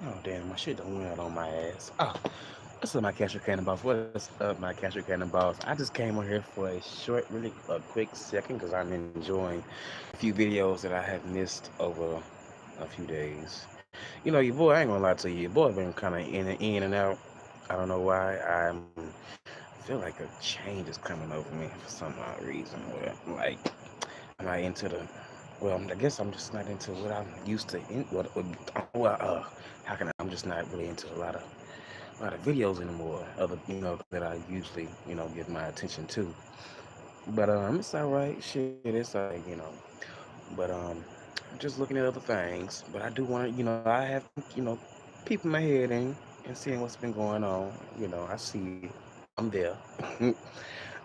Oh damn, my shit done went out on my ass. Oh, what's up, my Cashew Cannonballs? What's up, my Cashew Cannonballs? I just came on here for a short, really a quick second because I'm enjoying a few videos that I have missed over a few days. You know, your boy, I ain't gonna lie to you, your boy been kind of in and out. I don't know why. I feel like a change is coming over me for some odd reason. Like, I'm not into the. Well, I guess I'm just not into what I'm used to. How can I'm just not really into a lot of videos anymore. Other, that I usually, give my attention to. But it's all right. Shit, it's all right, But I'm just looking at other things. But I do want to, I have been, peeping my head in and seeing what's been going on. I see. I'm there.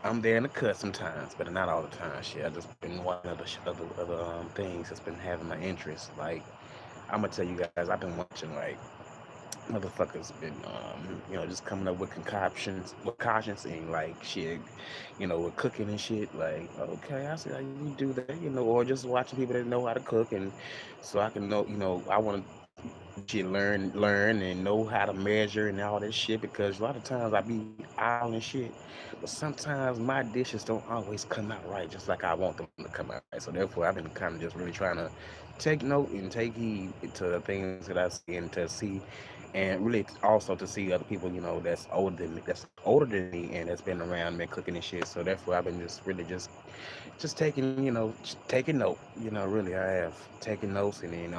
I'm there in the cut sometimes, but not all the time. Shit, I just been watching other things that's been having my interest. Like I'm gonna tell you guys, I've been watching like motherfuckers been just coming up with concoctions and like shit, with cooking and shit. Like okay, I see how you do that, or just watching people that know how to cook and so I can know, I want to shit learn and know how to measure and all that shit because a lot of times I be eyeing shit, but sometimes my dishes don't always come out right just like I want them to come out right. So therefore I've been kind of just really trying to take note and take heed to the things that I see and to see and really also to see other people, that's older than me and that's been around me cooking and shit. So therefore I've been just really just taking, taking note, really I have taken notes and then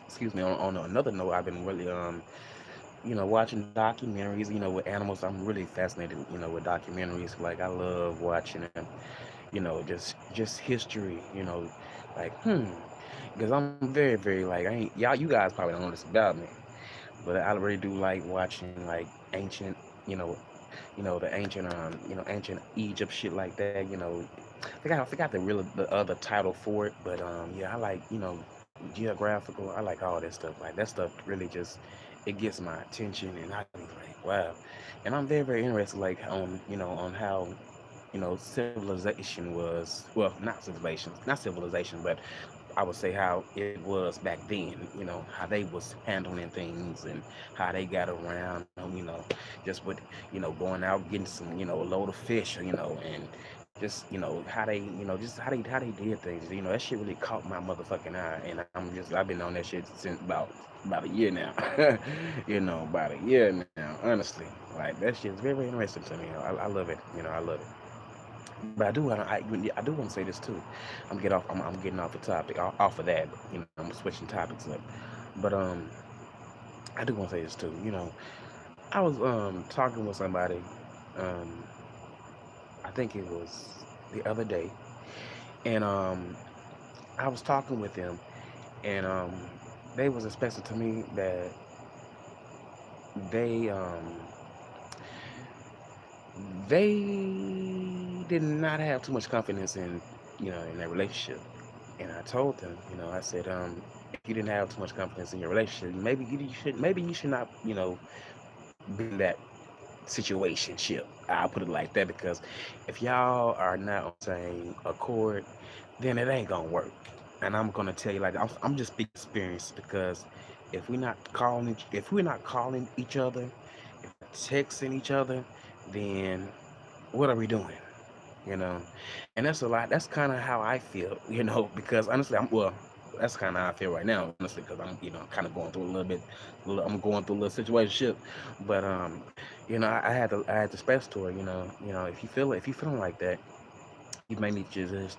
excuse me, on another note, I've been really watching documentaries, with animals. I'm really fascinated, with documentaries. Like I love watching them, just history, like because I'm very, very like I ain't y'all. You guys probably don't know this about me, but I really do like watching like ancient, you know, the ancient, ancient Egypt shit like that. I forgot the other title for it, but yeah, I like geographical. I like all that stuff. Like that stuff really just it gets my attention, and I be like, wow. And I'm very, very interested, like on how civilization was. Well, not civilization, but I would say how it was back then, how they was handling things and how they got around, just with, going out getting some, a load of fish, and just, how they, just how they did things, that shit really caught my motherfucking eye, and I've been on that shit since about a year now, about a year now, honestly, like that shit's very, very interesting to me. I love it, I love it. But I do want to say this too. I'm getting off the topic off of that. I'm switching topics up. But I do want to say this too. I was talking with somebody. Um, I think it was the other day, and I was talking with them, and they was expressing to me that they they did not have too much confidence in their relationship. And I told them, I said, if you didn't have too much confidence in your relationship, maybe you should not, be in that situationship. I'll put it like that because if y'all are not on the same accord, then it ain't gonna work. And I'm gonna tell you like I'm just speaking experience because if we're not calling each other, if we're texting each other, then what are we doing? you know. And that's a lot. That's kind of how I feel, because honestly, that's kind of how I feel right now, honestly, because kind of going through a little bit. I'm going through a little situation, but I had to express to her, if you feeling like that, you may need to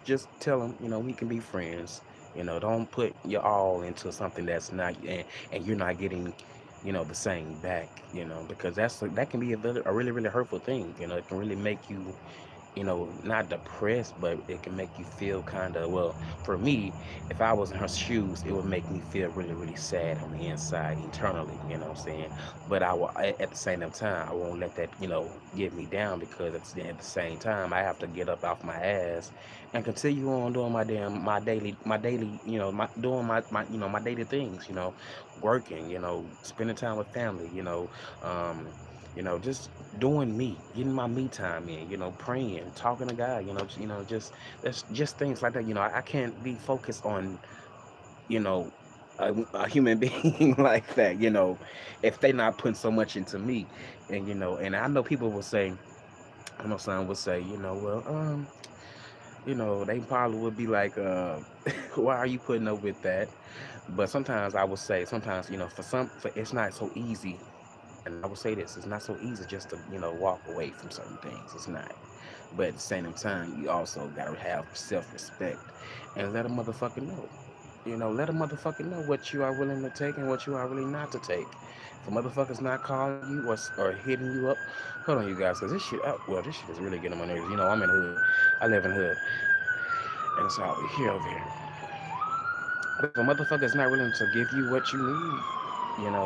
just tell him, we can be friends. Don't put your all into something that's not, and you're not getting, the same back, because that can be a really, really hurtful thing. It can really make you, not depressed, but it can make you feel kind of, well, for me, if I was in her shoes, it would make me feel really, really sad on the inside, internally, what I'm saying? But at the same time, I won't let that, get me down because at the same time, I have to get up off my ass and continue on doing my daily, doing my daily things, working, spending time with family, just doing me, getting my me time in, praying, talking to God, just that's just things like that. I can't be focused on you know, a human being like that, if they not putting so much into me. And and I know people will say, I know some would say, well, they probably would be like, why are you putting up with that? But sometimes I would say, sometimes, for it's not so easy. And I would say this, it's not so easy just to, walk away from certain things. It's not. But at the same time, you also gotta have self-respect and let a motherfucker know. Let a motherfucker know what you are willing to take and what you are really not to take. If a motherfucker's not calling you or hitting you up, hold on, you guys, because this shit, well, this shit is really getting on my nerves. I'm in the hood. I live in the hood, and it's all over here. But if a motherfucker's not willing to give you what you need, and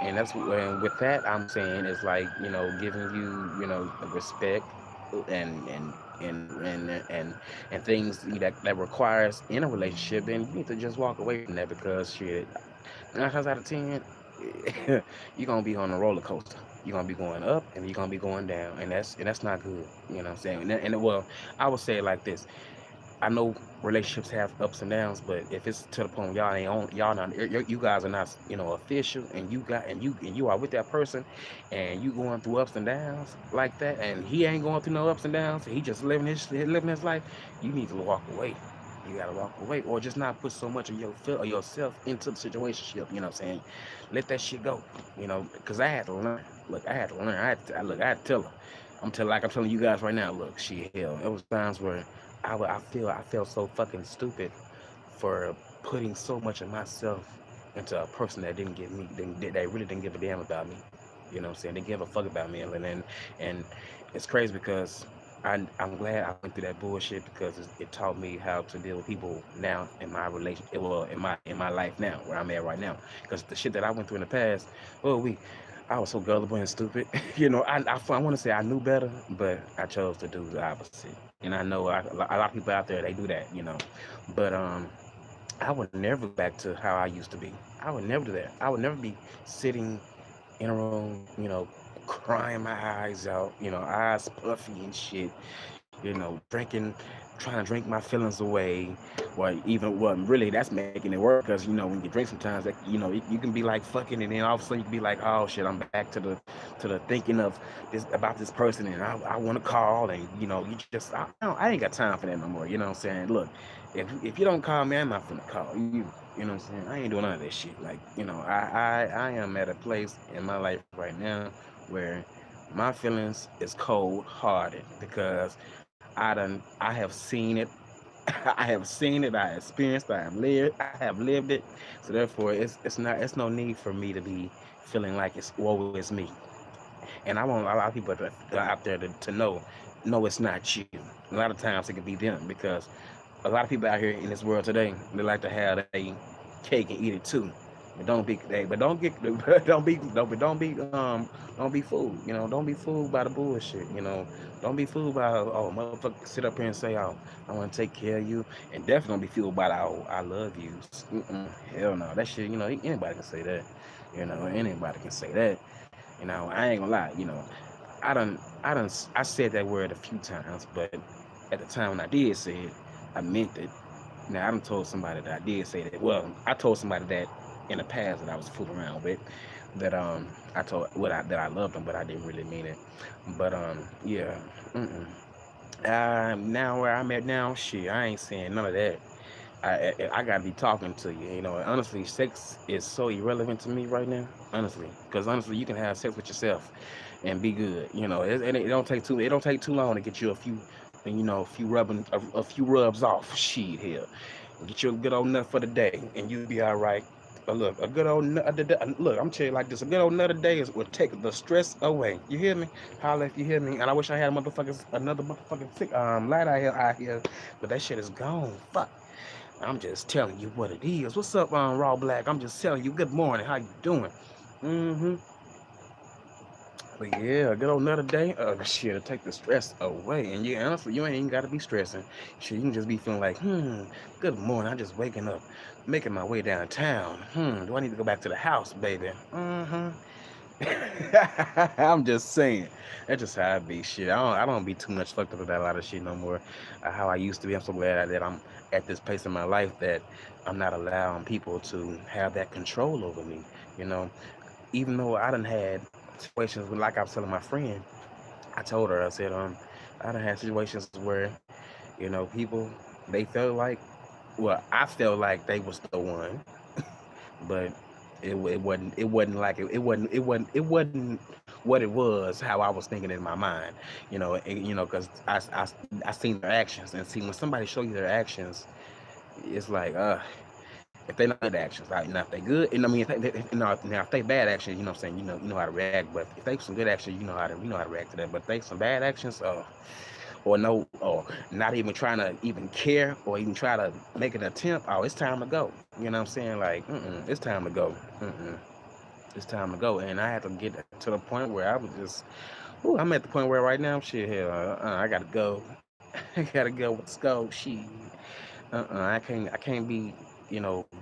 and with that, I'm saying it's like, giving you, the respect and and and things that requires in a relationship, then you need to just walk away from that because shit, 9 times out of 10, you're gonna be on a roller coaster. You're gonna be going up and you're gonna be going down, and that's not good. You know what I'm saying? Well, I would say it like this. I know relationships have ups and downs, but if it's to the point y'all ain't on, y'all not, you guys are not, official, and you are with that person, and you going through ups and downs like that, and he ain't going through no ups and downs, he just living his life. You need to walk away. You gotta walk away, or just not put so much of your feel or yourself into the situation. You know what I'm saying? Let that shit go. Because I had to learn. Look, I had to learn. I had to tell her. I'm telling you guys right now. Look, shit, hell, it was times where I felt so fucking stupid for putting so much of myself into a person that didn't give me, that really didn't give a damn about me. You know what I'm saying? They give a fuck about me, and it's crazy because I'm glad I went through that bullshit because it taught me how to deal with people now in my relation, well, in my life now where I'm at right now. Because the shit that I went through in the past, oh I was so gullible and stupid. I want to say I knew better, but I chose to do the opposite. And I know a lot of people out there they do that, But I would never go back to how I used to be. I would never do that. I would never be sitting in a room, crying my eyes out, eyes puffy and shit, drinking, trying to drink my feelings away, or even, well, really, that's making it work because when you drink sometimes, that you can be like fucking, and then all of a sudden you can be like, oh shit, I'm back to the thinking of this about this person, and I want to call, and you just I ain't got time for that no more. You know what I'm saying? Look, if you don't call me, I'm not gonna call you. You know what I'm saying? I ain't doing none of that shit. Like, I am at a place in my life right now where my feelings is cold hearted because I have seen it. I have seen it. I experienced. I have lived it. So therefore, it's no need for me to be feeling like it's woe is me. And I want a lot of people out there to know, no, it's not you. A lot of times it could be them because a lot of people out here in this world today, they like to have a cake and eat it too. But don't get, don't be fooled. Don't be fooled by the bullshit. Don't be fooled by, oh, motherfucker sit up here and say, oh, I want to take care of you, and definitely don't be fooled by the, oh, I love you. Hell no, that shit. Anybody can say that. Anybody can say that. I ain't gonna lie. I said that word a few times, but at the time when I did say it, I meant it. Now I done told somebody that I did say that. Well, I told somebody that in the past that I was fooling around with. That I told that I loved them, but I didn't really mean it. But yeah. Mm-mm. Now where I'm at now, shit, I ain't saying none of that. I gotta be talking to you. Honestly, sex is so irrelevant to me right now. Honestly, because honestly, you can have sex with yourself and be good. And it don't take too. It don't take too long to get you a few, a few rubs off. Shit, here, and get you a good old nut for the day, and you'll be all right. But look, a good old nut. Look, I'm telling you like this: a good old nut a day will take the stress away. You hear me? Holla if you hear me. And I wish I had another motherfucking sick light out here, but that shit is gone. Fuck. I'm just telling you what it is. What's up, Raw Black? I'm just telling you. Good morning. How you doing? Mm-hmm. But yeah, good old another day. Shit, to take the stress away. And yeah, honestly, you ain't even got to be stressing. Shit, you can just be feeling like, good morning. I'm just waking up, making my way downtown. Do I need to go back to the house, baby? Mm-hmm. I'm just saying. That's just how I be. Shit, I don't be too much fucked up about a lot of shit no more. How I used to be. I'm so glad that I'm at this place in my life that I'm not allowing people to have that control over me. You know, even though I done had situations where, like I was telling my friend, I told her, I said, I done had situations where, people, they felt like, well, I felt like they was the one, but it wasn't like it wasn't what it was how I was thinking in my mind, because I seen their actions, and see when somebody show you their actions, it's like if they not good actions, like, now if they good, and I mean now if they bad actions, you know what I'm saying, you know how to react, but if they some good actions, you know how to react to that, but if they some bad actions, or no, or not even trying to even care or even try to make an attempt, oh, it's time to go. You know what I'm saying? Like, it's time to go. It's time to go. And I had to get to the point where I was just, ooh, I'm at the point where right now, shit, hell, I gotta go. I gotta go. Let's go. Shit. I can't be,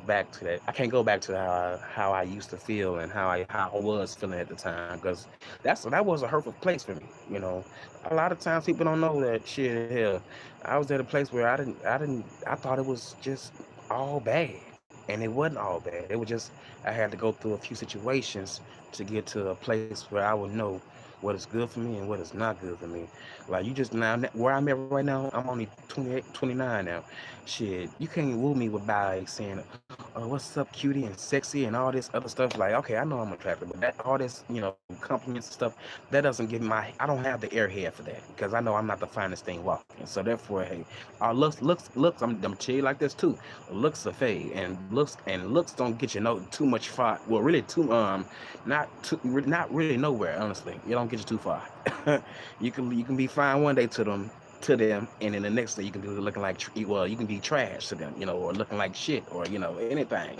back to that. I can't go back to how I used to feel and how I was feeling at the time, because that was a hurtful place for me. A lot of times people don't know that shit. Hell, I was at a place where I thought it was just all bad, and it wasn't all bad. It was just I had to go through a few situations to get to a place where I would know what is good for me and what is not good for me. Like, you just now, where I'm at right now, I'm only 28, 29 now. Shit, you can't woo me with by saying, "Oh, what's up, cutie and sexy and all this other stuff." Like, okay, I know I'm attractive, but that all this, compliments and stuff, that doesn't give my. I don't have the airhead for that, because I know I'm not the finest thing walking. So therefore, hey, looks. I'm tell you like this too. Looks are fade, and looks don't get you no too much far. Well, really not really nowhere. Honestly, it don't get you too far. You can be fine one day to them, and then the next day you can be looking like well, you can be trash to them, or looking like shit, or anything.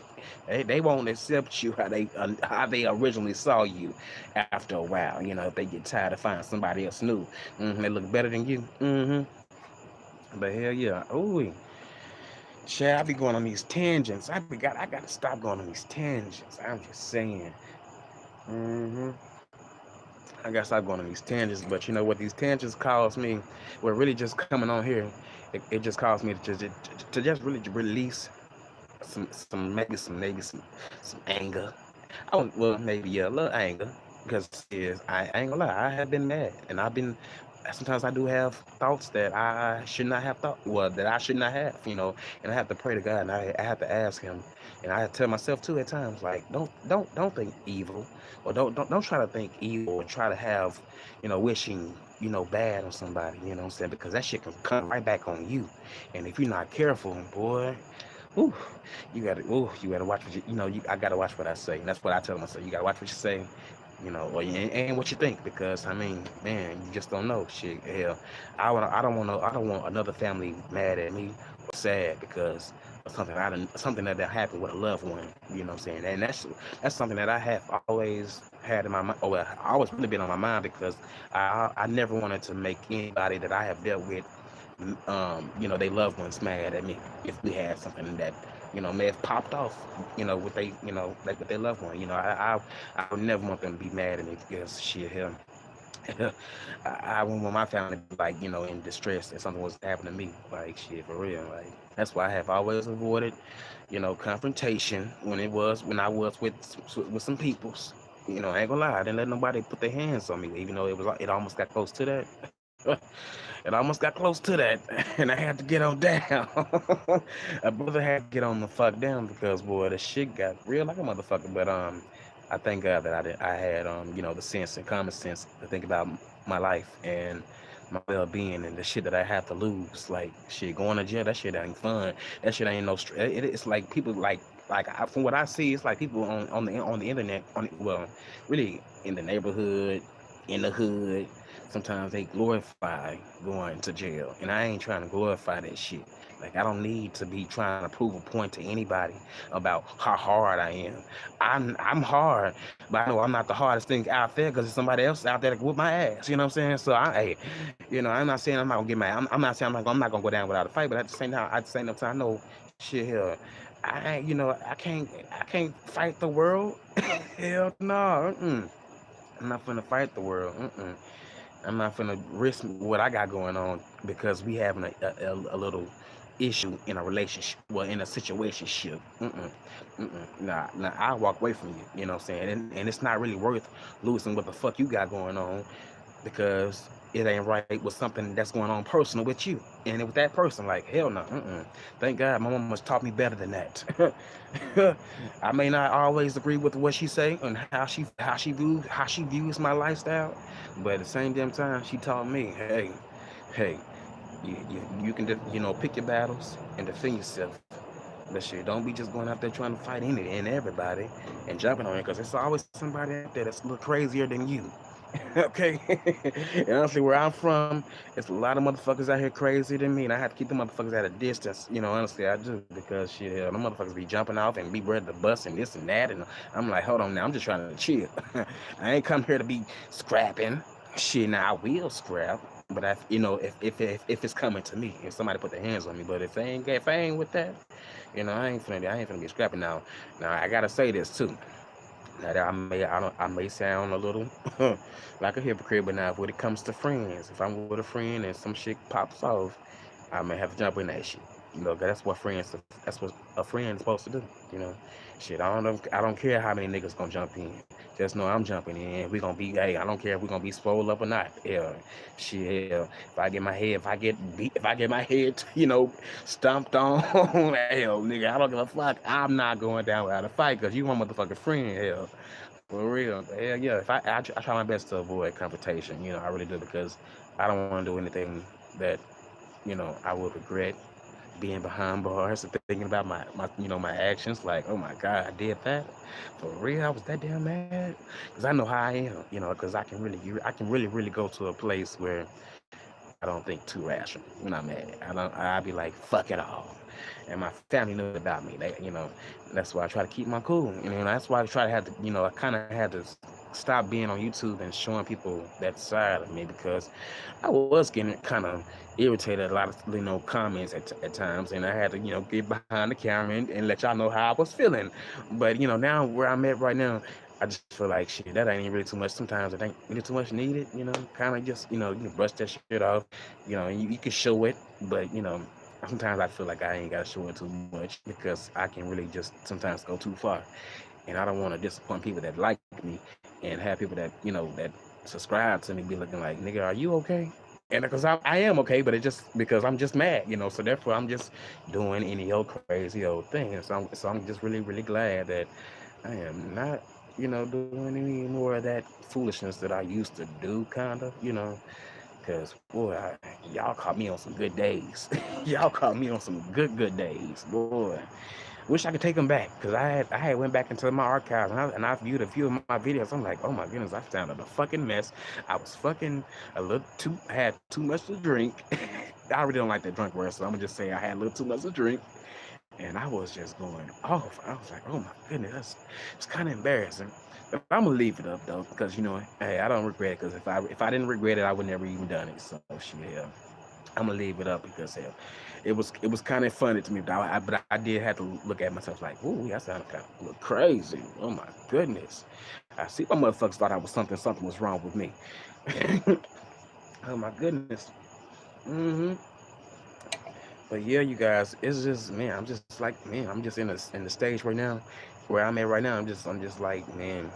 They won't accept you how they originally saw you after a while. If they get tired of finding somebody else new, they look better than you. But hell yeah, ooh, shit, I be going on these tangents. I gotta stop going on these tangents. I'm just saying. hmm I gotta stop going on these tangents. But you know what these tangents cause me? Well, really just coming on here, it just caused me to just really release some anger. Well, maybe, yeah, a little anger, because is I ain't gonna lie, I have been mad, and sometimes I do have thoughts that I should not have thought, well, that I should not have, and I have to pray to God, and I have to ask Him, and I have to tell myself too at times, like, don't think evil, or don't try to think evil and try to have, wishing, bad on somebody, you know what I'm saying, because that shit can come right back on you, and if you're not careful, boy. Ooh, you gotta watch I gotta watch what I say. And that's what I tell myself. You gotta watch what you say, or and what you think, because I mean, man, you just don't know. Shit, hell, I don't want another family mad at me or sad because of something that happened with a loved one. You know what I'm saying? And that's something that I have always had in my mind. Oh, well, I always really been on my mind, because I never wanted to make anybody that I have dealt with, they loved ones mad at me if we had something that, may have popped off, with they, like with their loved one. I would never want them to be mad at me, because shit, hell, I wouldn't want my family to be like, in distress if something was to happen to me. Like, shit, for real. Like, that's why I have always avoided, confrontation when I was with some peoples. I ain't gonna lie, I didn't let nobody put their hands on me, even though it almost got close to that. It almost got close to that, and I had to get on down. A brother had to get on the fuck down, because boy, the shit got real like a motherfucker. But I thank God that I had the sense and common sense to think about my life and my well-being, and the shit that I have to lose. Like, shit, going to jail, that shit ain't fun. That shit ain't no it's like people from what I see, it's like people on the internet, well, really in the neighborhood, in the hood. Sometimes they glorify going to jail, and I ain't trying to glorify that shit. Like, I don't need to be trying to prove a point to anybody about how hard I am. I'm hard, but I know I'm not the hardest thing out there, because there's somebody else out there that can whip my ass. You know what I'm saying? So hey, I'm not saying I'm not gonna get mad. I'm not saying I'm not gonna go down without a fight. But at the same time, I know shit here. I can't fight the world. Hell no. I'm not finna fight the world. I'm not finna risk what I got going on because we having a little issue in a relationship, well, in a situationship. Nah, I'll walk away from you. You know what I'm saying? And it's not really worth losing what the fuck you got going on because it ain't right with something that's going on personal with you and with that person. Like hell no. Thank God my mama's taught me better than that. I may not always agree with what she say and how she views my lifestyle, but at the same damn time she taught me, hey, you can pick your battles and defend yourself. But shit, don't be just going out there trying to fight any and everybody and jumping on it because there's always somebody out there that's a little crazier than you. Okay. And honestly, where I'm from, it's a lot of motherfuckers out here crazier than me, and I have to keep the motherfuckers at a distance. Honestly, I do because shit, hell, them motherfuckers be jumping off and be ready to bust and this and that, and I'm like, hold on now, I'm just trying to chill. I ain't come here to be scrapping. Shit, now I will scrap, but if it's coming to me, if somebody put their hands on me, but if I ain't with that, I ain't finna be scrapping now. Now I gotta say this too. Now that I may sound a little like a hypocrite, but now when it comes to friends, if I'm with a friend and some shit pops off, I may have to jump in that shit. 'Cause that's what a friend is supposed to do. You know, shit. I don't care how many niggas gonna jump in. Just know I'm jumping in. We gonna be. Hey, I don't care if we gonna be swole up or not. Yeah, shit. Hell, if I get my head, stomped on, hell, nigga, I don't give a fuck. I'm not going down without a fight because you my motherfucking friend. Hell, for real. Hell yeah. If I try my best to avoid confrontation. I really do because I don't want to do anything that I would regret being behind bars and thinking about my actions like, oh my god, I did that for real. I was that damn mad because I know how I am, because I can really go to a place where I don't think too rational when I'm mad. I'll be like, fuck it all. And my family knows about me. That's why I try to keep my cool. That's why I try to have to, I kind of had to stop being on YouTube and showing people that side of me because I was getting kind of irritated at a lot of, comments at times. And I had to, get behind the camera and let y'all know how I was feeling. But, now where I'm at right now, I just feel like shit, that ain't really too much. Sometimes it ain't really too much needed, kind of just, you can brush that shit off, and you can show it, but, sometimes I feel like I ain't got to show it too much because I can really just sometimes go too far. And I don't want to disappoint people that like me and have people that subscribe to me be looking like, nigga, are you okay? And because I am okay, but it just because I'm just mad, so therefore I'm just doing any old crazy old thing. And so I'm just really, really glad that I am not, doing any more of that foolishness that I used to do, kind of, because, boy, y'all caught me on some good days. Y'all caught me on some good days, boy. Wish I could take them back, because I had went back into my archives and I viewed a few of my videos. I'm like, oh my goodness, I sounded a fucking mess. I was fucking I had too much to drink. I really don't like that drunk word, so I'm gonna just say I had a little too much to drink, and I was just going off. I was like, oh my goodness, it's kind of embarrassing. But I'm gonna leave it up though, because hey, I don't regret it. Because if I didn't regret it, I would never even done it. So shit, yeah. I'm gonna leave it up because hell, it was kind of funny to me, but I did have to look at myself like, ooh, I sound kind of look crazy. Oh my goodness, I see my motherfuckers thought I was something was wrong with me. Oh my goodness. hmm But yeah, you guys, it's just man, I'm just in the stage right now where I'm at right now. I'm just like man,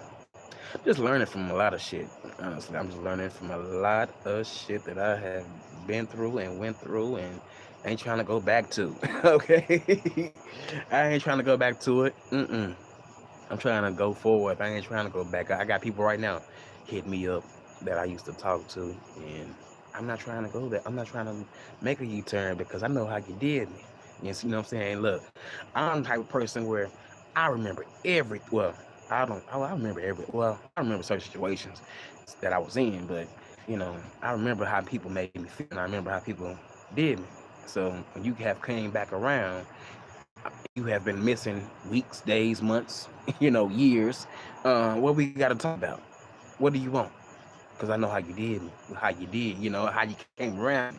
just learning from a lot of shit. Honestly, I'm just learning from a lot of shit that I have been through and went through and ain't trying to go back to. Okay, I ain't trying to go back to it. I'm trying to go forward. I ain't trying to go back. I got people right now hit me up that I used to talk to, and I'm not trying to go there. I'm not trying to make a U-turn because I know how you did me. You see what I'm saying? Look, I'm the type of person where I remember well, I remember I remember certain situations that I was in, but I remember how people made me feel, and I remember how people did me. So when you have came back around, you have been missing weeks, days, months, years. What we got to talk about? What do you want? Because I know how you did, how you came around.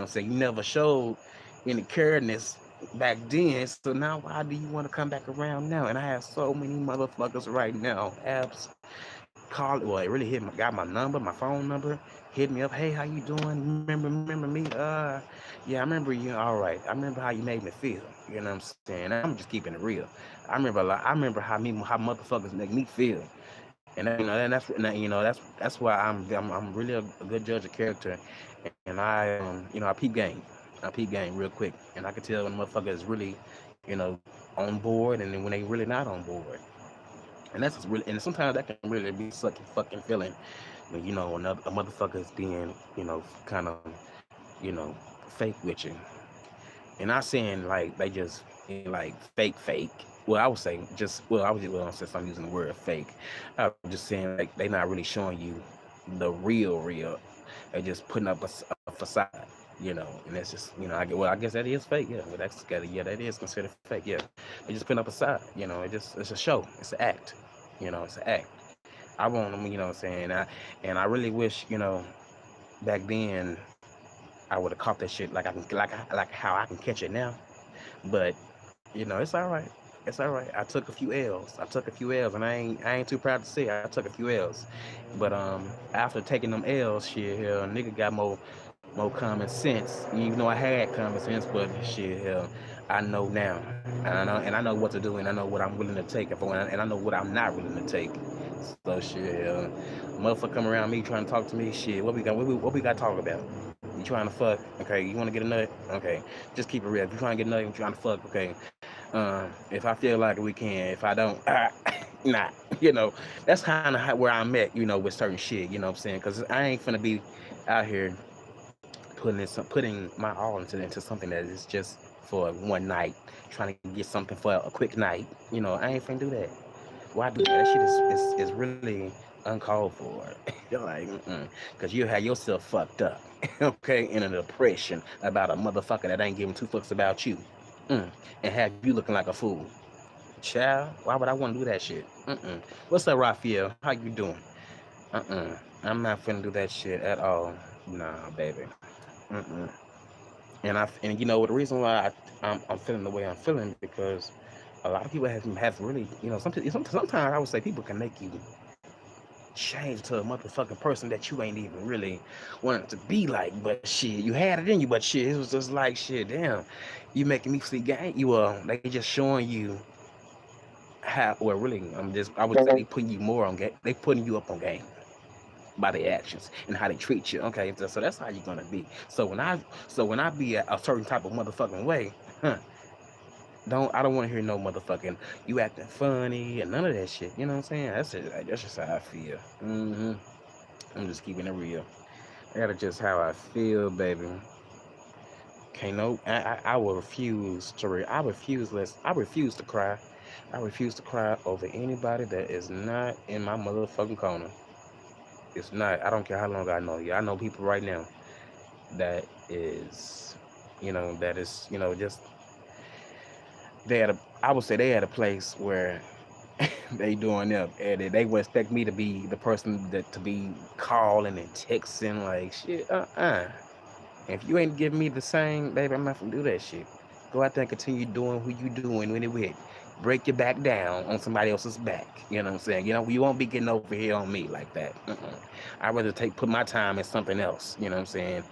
So you never showed any careness back then. So now, why do you want to come back around now? And I have so many motherfuckers right now, abs called, well, it really got my number, my phone number, hit me up. Hey, how you doing? Remember me? Yeah, I remember you. All right, I remember how you made me feel. You know what I'm saying? I'm just keeping it real. I remember how motherfuckers make me feel. And that's why I'm really a good judge of character, and I peep game. I peep game real quick, and I can tell when a motherfucker is really, on board, and then when they really not on board. And that's really, and sometimes that can really be sucky fucking feeling when a motherfucker is being, kind of, you know, fake with you. And not saying like they just like fake. Well, I would say just well, I was well since I'm using the word fake. I was just saying like they not really showing you the real. They just putting up a facade, and that's just I guess that is fake, yeah. Well, that is considered fake, yeah. They just putting up a facade, it's a show, it's an act, it's an act. I want them, what I'm saying, and I really wish, back then I would have caught that shit like I can like how I can catch it now. But it's all right. It's all right. I took a few L's. And I ain't too proud to say I took a few L's. But after taking them L's, shit, hell, nigga got more common sense. Even though I had common sense, but shit, hell, I know now, and I know what to do, and I know what I'm willing to take, and I know what I'm not willing to take. So shit, hell, motherfucker come around me trying to talk to me, shit. What we got to talk about? You trying to fuck? Okay. You want to get a nut? Okay. Just keep it real. If you trying to get a nut, you trying to fuck? Okay. If I feel like we can. If I don't, nah. That's kind of where I'm at. With certain shit. You know what I'm saying? Because I ain't finna be out here putting my all into something that is just for one night, trying to get something for a quick night. I ain't finna do that. Why do that? That shit is really uncalled for. You're like, because you have yourself fucked up, okay, in a depression about a motherfucker that ain't giving two fucks about you, and have you looking like a fool. Child, why would I want to do that shit? What's up, Raphael? How you doing? I'm not finna do that shit at all. Nah, baby. And the reason why I'm feeling the way I'm feeling because a lot of people have really, sometimes I would say people can make you change to a motherfucking person that you ain't even really wanted to be like, but shit, you had it in you, but shit, it was just like shit, damn, you making me see game. They just showing you how, well, really, I would say they putting you more on game. They putting you up on game by their actions and how they treat you. Okay, so that's how you're gonna be. So when I be a certain type of motherfucking way, I don't want to hear no motherfucking you acting funny and none of that shit. You know what I'm saying? That's just how I feel. I'm just keeping it real. That's just how I feel, baby. Can't no. I will refuse to. I refuse to cry. I refuse to cry over anybody that is not in my motherfucking corner. It's not. I don't care how long I know you. I know people right now that is, just I would say they at a place where they doing them, and they would expect me to be the person to be calling and texting like shit. If you ain't giving me the same, baby, I'm not gonna do that shit. Go out there and continue doing who you doing when it with. Break your back down on somebody else's back. You know what I'm saying? You won't be getting over here on me like that. I'd rather put my time in something else. You know what I'm saying?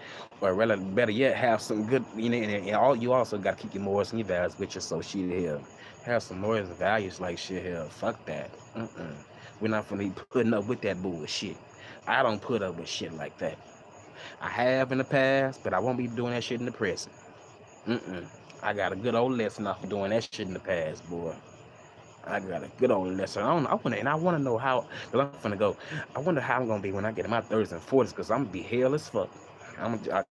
Or rather, better yet, have some good. And you also got to keep your morals and your values with your social here. Have some morals and values like shit here. Fuck that. We're not gonna be putting up with that bullshit. I don't put up with shit like that. I have in the past, but I won't be doing that shit in the present. I got a good old lesson off of doing that shit in the past, boy. I got a good old lesson. I want to know how. Cause I'm finna go. I wonder how I'm gonna be when I get in my 30s and 40s. Cause I'm gonna be hell as fuck.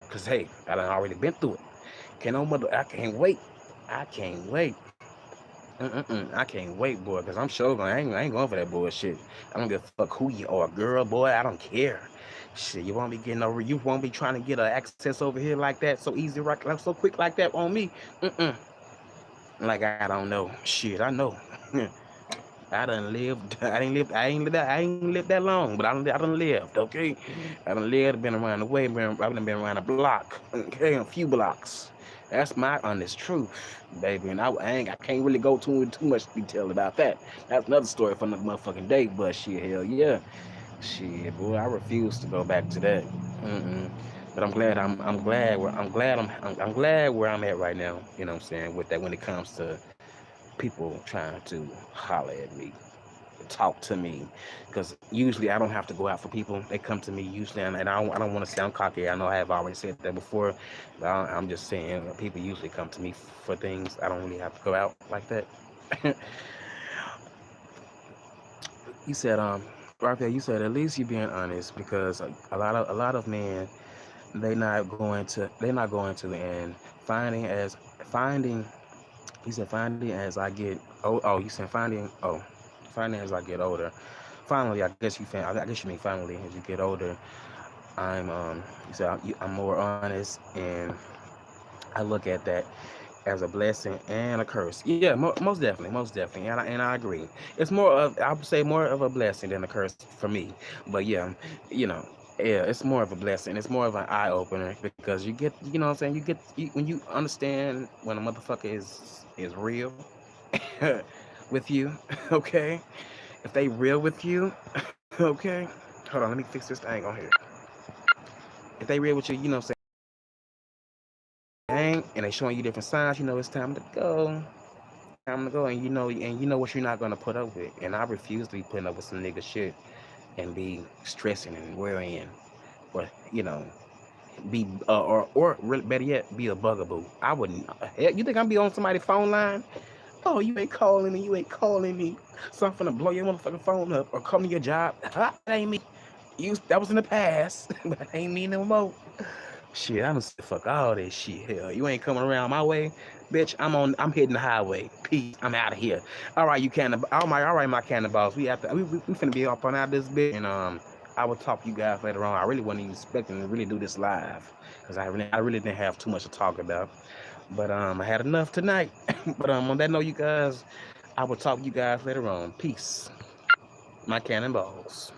Cause hey, I done already been through it. I can't wait. I can't wait. I can't wait, boy. Cause I'm sure I ain't going for that bullshit. I don't give a fuck who you are, girl, boy. I don't care. Shit, you won't be getting over. You won't be trying to get access over here like that so easy, right? Like so quick like that on me. Like I don't know. Shit, I know. I done lived. I ain't lived that long, but I done lived. Okay, I done lived. Been around the way. I've been around a block. Okay, a few blocks. That's my honest truth, baby. And I can't really go too much detail about that. That's another story for another motherfucking day. But shit, hell yeah. Shit, boy, I refuse to go back to that. Mm-mm. But I'm glad I'm glad where I'm at right now. You know what I'm saying? With that, when it comes to people trying to holler at me, talk to me, because usually I don't have to go out for people. They come to me usually, and I don't want to sound cocky. I know I have already said that before, but I'm just saying people usually come to me for things. I don't really have to go out like that. You said, Raphael, you said at least you're being honest because a lot of men they're not going to and finding. He said finding as I get oh you said finding as I get older. Finally, I guess you mean finally as you get older. I'm you said I'm more honest, and I look at that as a blessing and a curse. Yeah, most definitely, and I agree. It's more of I would say more of a blessing than a curse for me. But yeah, you know, yeah, it's more of a blessing. It's more of an eye opener because you get, you know what I'm saying. When you understand when a motherfucker is real with you, okay. If they real with you, okay. Hold on, let me fix this thing on here. If they real with you, you know what I'm saying, and they showing you different signs, you know it's time to go. Time to go, and you know what you're not gonna put up with. And I refuse to be putting up with some nigga shit and be stressing and worrying, or be or really better yet, be a bugaboo. I wouldn't. Hell, you think I'm be on somebody's phone line? Oh, you ain't calling me. You ain't calling me. So I'm finna blow your motherfucking phone up or come to your job. That ain't me. That was in the past, but that ain't me no more. Shit, I done said fuck all this shit. Hell, you ain't coming around my way, bitch. I'm hitting the highway. Peace. I'm out of here. All right, you can. All right, my cannonballs. We finna be up on out this bit, and I will talk to you guys later on. I really wasn't even expecting to really do this live because I really didn't have too much to talk about, but I had enough tonight. But on that note, you guys, I will talk to you guys later on. Peace, my cannonballs.